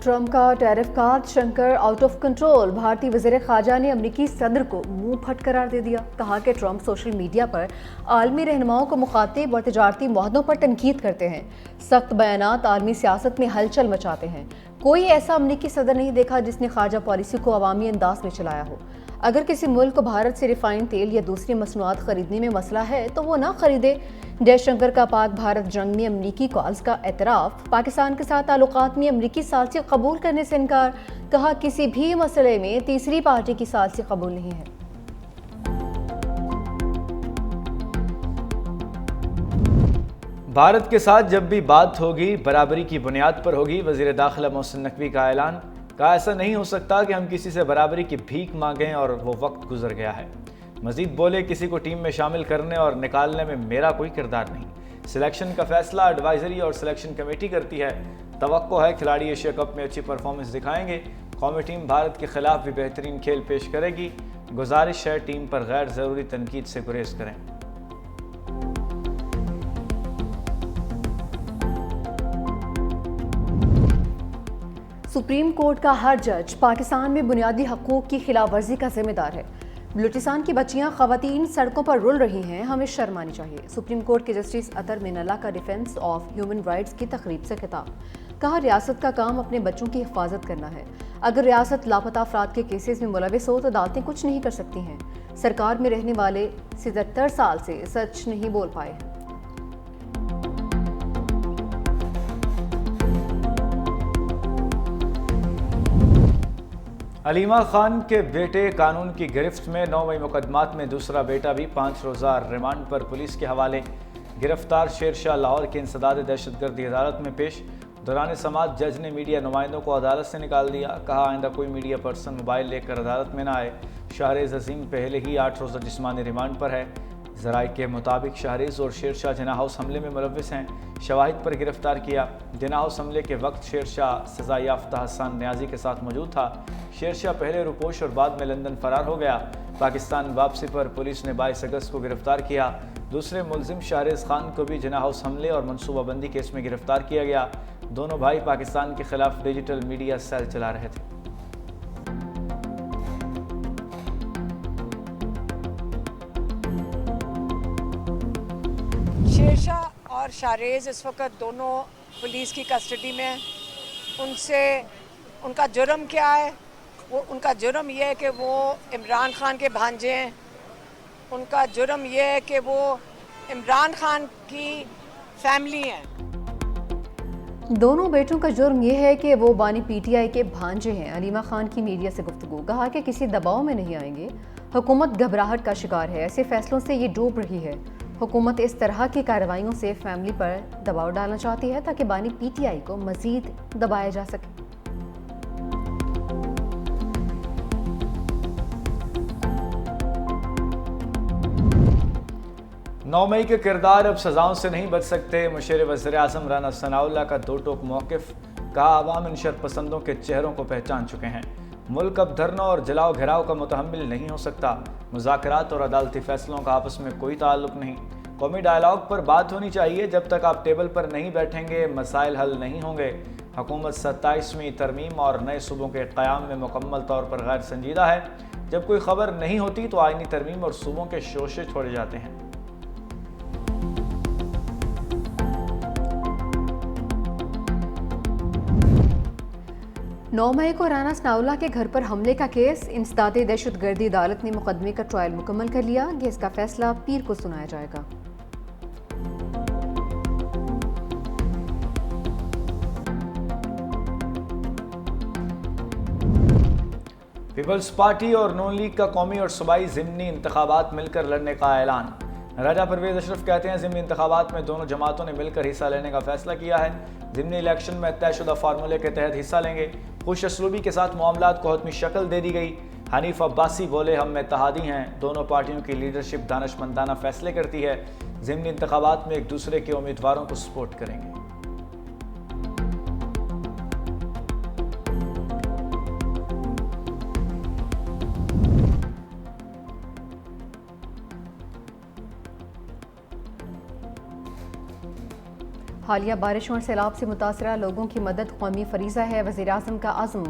Trump کا tariff کا Shankar out of control, بھارتی وزیر خارجہ نے امریکی صدر کو منہ پھٹ قرار دے دیا۔ کہا کہ ٹرمپ سوشل میڈیا پر عالمی رہنماؤں کو مخاطب اور تجارتی معاہدوں پر تنقید کرتے ہیں۔ سخت بیانات عالمی سیاست میں ہلچل مچاتے ہیں۔ کوئی ایسا امریکی صدر نہیں دیکھا جس نے خارجہ پالیسی کو عوامی انداز میں چلایا ہو۔ اگر کسی ملک کو بھارت سے ریفائنڈ تیل یا دوسری مصنوعات خریدنے میں مسئلہ ہے تو وہ نہ خریدے۔ جے شنکر کا پاک بھارت جنگ میں امریکی کالز کا اعتراف، پاکستان کے ساتھ تعلقات میں امریکی ثالثی قبول کرنے سے انکار۔ کہا کسی بھی مسئلے میں تیسری پارٹی کی ثالثی قبول نہیں ہے۔ بھارت کے ساتھ جب بھی بات ہوگی برابری کی بنیاد پر ہوگی، وزیر داخلہ محسن نقوی کا اعلان۔ کہا ایسا نہیں ہو سکتا کہ ہم کسی سے برابری کی بھیک مانگیں اور وہ وقت گزر گیا ہے۔ مزید بولے کسی کو ٹیم میں شامل کرنے اور نکالنے میں میرا کوئی کردار نہیں۔ سلیکشن کا فیصلہ ایڈوائزری اور سلیکشن کمیٹی کرتی ہے۔ توقع ہے کھلاڑی ایشیا کپ میں اچھی پرفارمنس دکھائیں گے۔ قومی ٹیم بھارت کے خلاف بھی بہترین کھیل پیش کرے گی۔ گزارش ہے ٹیم پر غیر ضروری تنقید سے گریز کریں۔ سپریم کورٹ کا ہر جج پاکستان میں بنیادی حقوق کی خلاف ورزی کا ذمہ دار ہے۔ بلوچستان کی بچیاں خواتین سڑکوں پر رول رہی ہیں، ہمیں شرم آنی چاہیے۔ سپریم کورٹ کے جسٹس اطہر مین اللہ کا ڈیفنس آف ہیومن رائٹس کی تقریب سے خطاب۔ کہا ریاست کا کام اپنے بچوں کی حفاظت کرنا ہے۔ اگر ریاست لاپتہ افراد کے کیسز میں ملوث ہو تو عدالتیں کچھ نہیں کر سکتی ہیں۔ سرکار میں رہنے والے 77 سال سے سچ نہیں بول پائے ہیں۔ علیمہ خان کے بیٹے قانون کی گرفت میں 9 مئی مقدمات میں دوسرا بیٹا بھی 5 روزہ ریمانڈ پر پولیس کے حوالے۔ گرفتار شیر شاہ لاہور کی انسداد دہشت گردی عدالت میں پیش۔ دوران سماعت جج نے میڈیا نمائندوں کو عدالت سے نکال دیا۔ کہا آئندہ کوئی میڈیا پرسن موبائل لے کر عدالت میں نہ آئے۔ شاہریز عظیم پہلے ہی 8 روزہ جسمانی ریمانڈ پر ہے۔ ذرائع کے مطابق شاہریز اور شیر شاہ جناح ہاؤس حملے میں ملوث ہیں۔ شواہد پر گرفتار کیا۔ جناح ہاؤس حملے کے وقت شیر شاہ سزا یافتہ حسان نیازی کے ساتھ موجود تھا۔ شیر شاہ پہلے روپوش اور بعد میں لندن فرار ہو گیا۔ پاکستان واپسی پر پولیس نے 22 اگست کو گرفتار کیا۔ دوسرے ملزم شاہریز خان کو بھی جناح ہاؤس حملے اور منصوبہ بندی کیس میں گرفتار کیا گیا۔ دونوں بھائی پاکستان کے خلاف ڈیجیٹل میڈیا سیل چلا رہے تھے۔ شیر شاہ اور شاہریز اس وقت دونوں پولیس کی کسٹڈی میں۔ ان کا جرم کیا ہے؟ ان کا جرم یہ ہے کہ وہ عمران خان کے بھانجے ہیں۔ ان کا جرم یہ ہے کہ وہ عمران خان کی فیملی ہیں۔ دونوں بیٹوں کا جرم یہ ہے کہ وہ بانی پی ٹی آئی کے بھانجے ہیں۔ علیمہ خان کی میڈیا سے گفتگو۔ کہا کہ کسی دباؤ میں نہیں آئیں گے۔ حکومت گھبراہٹ کا شکار ہے، ایسے فیصلوں سے یہ ڈوب رہی ہے۔ حکومت اس طرح کی کارروائیوں سے فیملی پر دباؤ ڈالنا چاہتی ہے تاکہ بانی پی ٹی آئی کو مزید دبایا جا سکے۔ 9 مئی کے کردار اب سزاؤں سے نہیں بچ سکتے۔ مشیر وزیر اعظم رانا ثناء اللہ کا دو ٹوک موقف۔ کہا عوام ان شر پسندوں کے چہروں کو پہچان چکے ہیں۔ ملک اب دھرنوں اور جلاؤ گھراؤ کا متحمل نہیں ہو سکتا۔ مذاکرات اور عدالتی فیصلوں کا آپس میں کوئی تعلق نہیں۔ قومی ڈائیلاگ پر بات ہونی چاہیے۔ جب تک آپ ٹیبل پر نہیں بیٹھیں گے مسائل حل نہیں ہوں گے۔ حکومت 27ویں ترمیم اور نئے صوبوں کے قیام میں مکمل طور پر غیر سنجیدہ ہے۔ جب کوئی خبر نہیں ہوتی تو آئینی ترمیم اور صوبوں کے شوشے چھوڑے جاتے ہیں۔ 9 مئی کو رانا ثناء اللہ کے گھر پر حملے کا کیس۔ انسداد دہشت گردی عدالت نے مقدمے کا ٹرائل مکمل کر لیا۔ کیس کا فیصلہ پیر کو سنایا جائے گا۔ پیپلز پارٹی اور نون لیگ کا قومی اور صوبائی ضمنی انتخابات مل کر لڑنے کا اعلان۔ راجہ پرویز اشرف کہتے ہیں ضمنی انتخابات میں دونوں جماعتوں نے مل کر حصہ لینے کا فیصلہ کیا ہے۔ ضمنی الیکشن میں طے شدہ فارمولے کے تحت حصہ لیں گے۔ خوش اسلوبی کے ساتھ معاملات کو حتمی شکل دے دی گئی۔ حنیف عباسی بولے ہم اتحادی ہیں۔ دونوں پارٹیوں کی لیڈرشپ دانشمندانہ فیصلے کرتی ہے۔ ضمنی انتخابات میں ایک دوسرے کے امیدواروں کو سپورٹ کریں گے۔ حالیہ بارشوں اور سیلاب سے متاثرہ لوگوں کی مدد قومی فریضہ ہے، وزیر اعظم کا عزم۔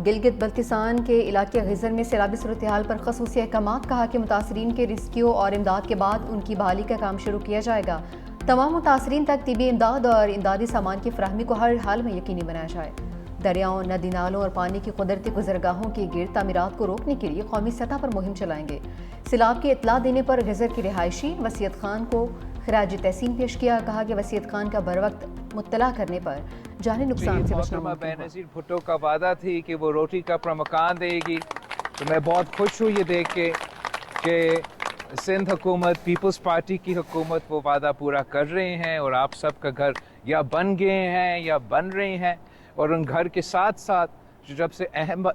گلگت بلتستان کے علاقے غزر میں سیلابی صورتحال پر خصوصی احکامات، کہا کہ متاثرین کے ریسکیو اور امداد کے بعد ان کی بحالی کا کام شروع کیا جائے گا۔ تمام متاثرین تک طبی امداد اور امدادی سامان کی فراہمی کو ہر حال میں یقینی بنایا جائے۔ دریاؤں، ندی نالوں اور پانی کی قدرتی گزرگاہوں کی گرد تعمیرات کو روکنے کے لیے قومی سطح پر مہم چلائیں گے۔ سیلاب کی اطلاع دینے پر غزر کی رہائشی وسیعت خان کو خراج تحسین پیش کیا، کہا کہ وسیعت خان کا بروقت مطلع کرنے پر جانی نقصان سے بچنا محترمہ ممکن ہوا۔ بینظیر بھٹو کا وعدہ تھی کہ وہ روٹی کا اپنا مکان دے گی، تو میں بہت خوش ہوں یہ دیکھ کے کہ سندھ حکومت، پیپلز پارٹی کی حکومت وہ وعدہ پورا کر رہے ہیں، اور آپ سب کا گھر یا بن گئے ہیں یا بن رہے ہیں۔ اور ان گھر کے ساتھ ساتھ جو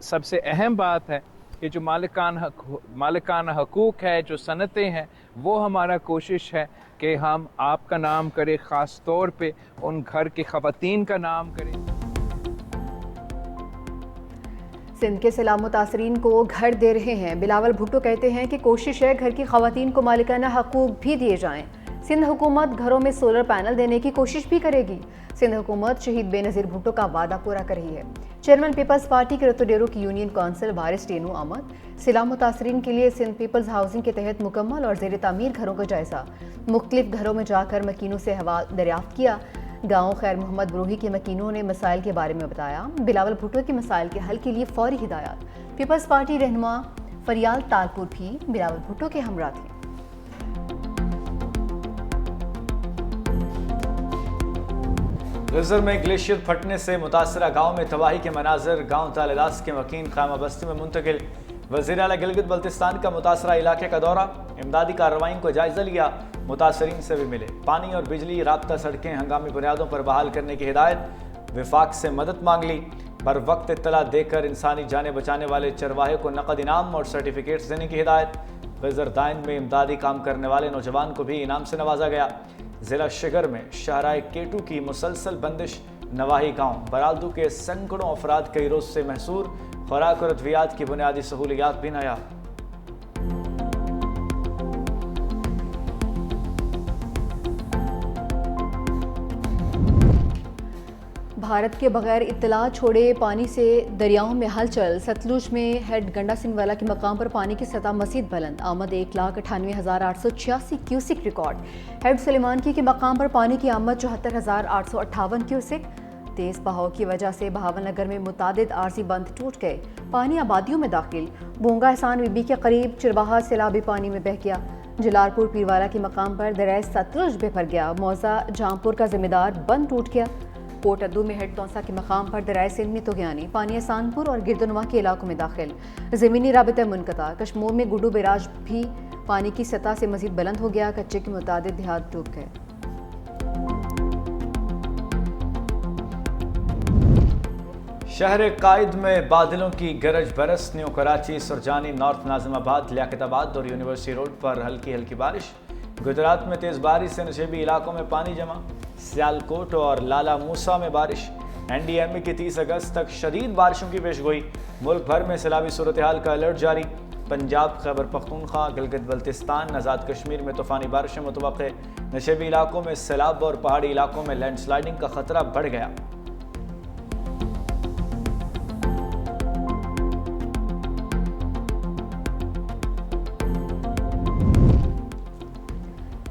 سب سے اہم بات ہے کہ جو مالکانہ حقوق ہے، جو صنعتیں ہیں، وہ ہمارا کوشش ہے کہ ہم آپ کا نام کریں، خاص طور پہ ان گھر کی خواتین کا نام کریں۔ سندھ کے سیلاب متاثرین کو گھر دے رہے ہیں، بلاول بھٹو کہتے ہیں کہ کوشش ہے گھر کی خواتین کو مالکانہ حقوق بھی دیے جائیں۔ سندھ حکومت گھروں میں سولر پینل دینے کی کوشش بھی کرے گی۔ سندھ حکومت شہید بے نظیر بھٹو کا وعدہ پورا کر رہی ہے۔ چیئرمین پیپلز پارٹی کے رتو کی یونین کونسل بارش ٹینو احمد سیلاب متاثرین کے لیے سندھ پیپلز ہاؤسنگ کے تحت مکمل اور زیر تعمیر گھروں کا جائزہ، مختلف گھروں میں جا کر مکینوں سے حوال دریافت کیا۔ گاؤں خیر محمد بروہی کے مکینوں نے مسائل کے بارے میں بتایا۔ بلاول بھٹو کے مسائل کے حل کے لیے فوری ہدایات۔ پیپلز پارٹی رہنما فریال تالپور بھی بلاول بھٹو کے ہمراہ تھے۔ غزر میں گلیشیئر پھٹنے سے متاثرہ گاؤں میں تباہی کے مناظر، گاؤں تاللاس کے مکین خیمہ بستی میں منتقل۔ وزیر اعلیٰ گلگت بلتستان کا متاثرہ علاقے کا دورہ، امدادی کارروائیوں کو جائزہ لیا، متاثرین سے بھی ملے۔ پانی اور بجلی، رابطہ سڑکیں ہنگامی بنیادوں پر بحال کرنے کی ہدایت، وفاق سے مدد مانگ لی۔ بر وقت اطلاع دے کر انسانی جانیں بچانے والے چرواہے کو نقد انعام اور سرٹیفکیٹس دینے کی ہدایت۔ غزر دائن میں امدادی کام کرنے والے نوجوان کو بھی انعام سے نوازا گیا۔ ضلع شگر میں شاہراہ کیٹو کی مسلسل بندش، نواحی گاؤں برالدو کے سینکڑوں افراد کئی روز سے محصور، خوراک اور ادویات کی بنیادی سہولیات بھی نایاب۔ بھارت کے بغیر اطلاع چھوڑے پانی سے دریاؤں میں ہلچل، ستلج میں ہیڈ گنڈا سنگھ والا کے مقام پر پانی کی سطح مزید بلند، آمد 1,98,886 کیوسک ریکارڈ۔ ہیڈ سلیمان کی کے مقام پر پانی کی آمد 74,858 کیوسک۔ تیز بہاؤ کی وجہ سے بہاول نگر میں متعدد عارضی بند ٹوٹ گئے، پانی آبادیوں میں داخل۔ بونگا احسان بی بی کے قریب چرواہا سیلابی پانی میں بہہ گیا۔ جلال پور پیروالا کے مقام پر دریائے ستلج بے بھر گیا، موضع جامپور کا ذمہ دار بند ٹوٹ گیا۔ کوٹ ادو میں ہیڈ تونسا کے مقام پر دریائے سندھ میں توگیانی، پانی احسان پور اور گردنواں کے علاقوں میں داخل۔ زمینی رابطہ منقطع، کشمور میں گڈو بیراج بھی پانی کی سطح سے مزید بلند ہو گیا، کچے کے متعدد دیہات ڈوب گئے۔ شہر قائد میں بادلوں کی گرج برس، نیو کراچی، سرجانی، نارتھ ناظم آباد، لیاقت آباد اور یونیورسٹی روڈ پر ہلکی بارش۔ گجرات میں تیز بارش سے نشیبی علاقوں میں پانی جمع، سیالکوٹ اور لالا موسا میں بارش۔ این ڈی ایم اے کی 30 اگست تک شدید بارشوں کی پیش گوئی، ملک بھر میں سیلابی صورتحال کا الرٹ جاری۔ پنجاب، خیبر پختونخوا، گلگت بلتستان، آزاد کشمیر میں طوفانی بارشیں متوقع، نشیبی علاقوں میں سیلاب اور پہاڑی علاقوں میں لینڈ سلائڈنگ کا خطرہ بڑھ گیا۔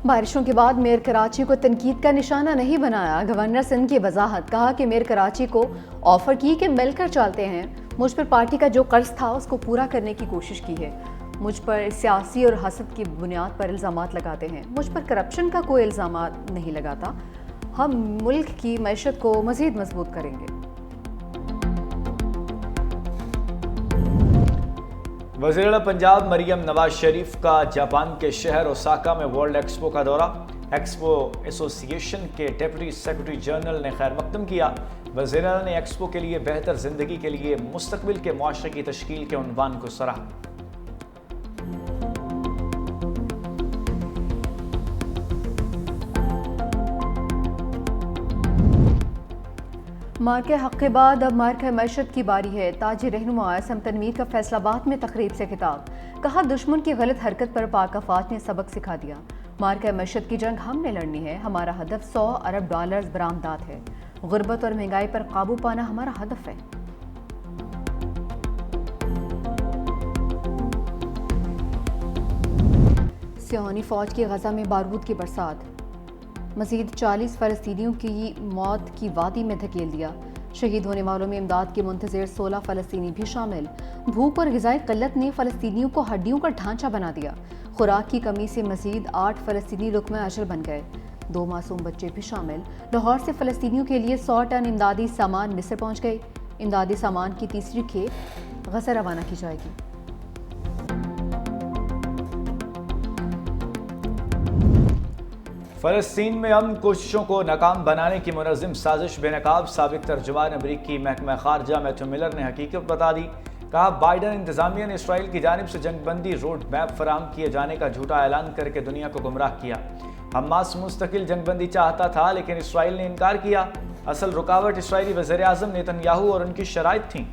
بارشوں کے بعد میئر کراچی کو تنقید کا نشانہ نہیں بنایا، گورنر سندھ کی وضاحت، کہا کہ میئر کراچی کو آفر کی کہ مل کر چلتے ہیں، مجھ پر پارٹی کا جو قرض تھا اس کو پورا کرنے کی کوشش کی ہے، مجھ پر سیاسی اور حسد کی بنیاد پر الزامات لگاتے ہیں، مجھ پر کرپشن کا کوئی الزامات نہیں لگاتا، ہم ملک کی معیشت کو مزید مضبوط کریں گے۔ وزیر اعلیٰ پنجاب مریم نواز شریف کا جاپان کے شہر اوساکا میں ورلڈ ایکسپو کا دورہ، ایکسپو ایسوسی ایشن کے ڈپٹی سیکرٹری جنرل نے خیر مقدم کیا۔ وزیر اعلیٰ نے ایکسپو کے لیے بہتر زندگی کے لیے مستقبل کے معاشرے کی تشکیل کے عنوان کو سراہا۔ مارکہ حق کے بعد اب مارکہ معیشت کی باری ہے، تاج رہنما اسم تنویر کا فیصل آباد میں تقریب سے خطاب، کہا دشمن کی غلط حرکت پر پاک افواج نے سبق سکھا دیا، مارکہ معیشت کی جنگ ہم نے لڑنی ہے، ہمارا ہدف $100 ارب برآمدات ہے، غربت اور مہنگائی پر قابو پانا ہمارا ہدف ہے۔ صہیونی فوج کی غزہ میں بارود کی برسات، مزید 40 فلسطینیوں کی موت کی وادی میں دھکیل دیا۔ شہید ہونے والوں میں امداد کے منتظر 16 فلسطینی بھی شامل۔ بھوک اور غذائی قلت نے فلسطینیوں کو ہڈیوں کا ڈھانچہ بنا دیا۔ خوراک کی کمی سے مزید 8 فلسطینی لقمہ اجل بن گئے، 2 معصوم بچے بھی شامل۔ لاہور سے فلسطینیوں کے لیے 100 ٹن امدادی سامان مصر پہنچ گئی۔ امدادی سامان کی تیسری کھیپ غزہ روانہ کی جائے گی۔ فلسطین میں امن کوششوں کو ناکام بنانے کی منظم سازش بے نقاب سابق ترجمان امریکی محکمہ خارجہ میتھیو ملر نے حقیقت بتا دی۔ کہا بائیڈن انتظامیہ نے اسرائیل کی جانب سے جنگ بندی روڈ میپ فراہم کیے جانے کا جھوٹا اعلان کر کے دنیا کو گمراہ کیا۔ حماس مستقل جنگ بندی چاہتا تھا لیکن اسرائیل نے انکار کیا۔ اصل رکاوٹ اسرائیلی وزیر اعظم نیتن یاہو اور ان کی شرائط تھیں۔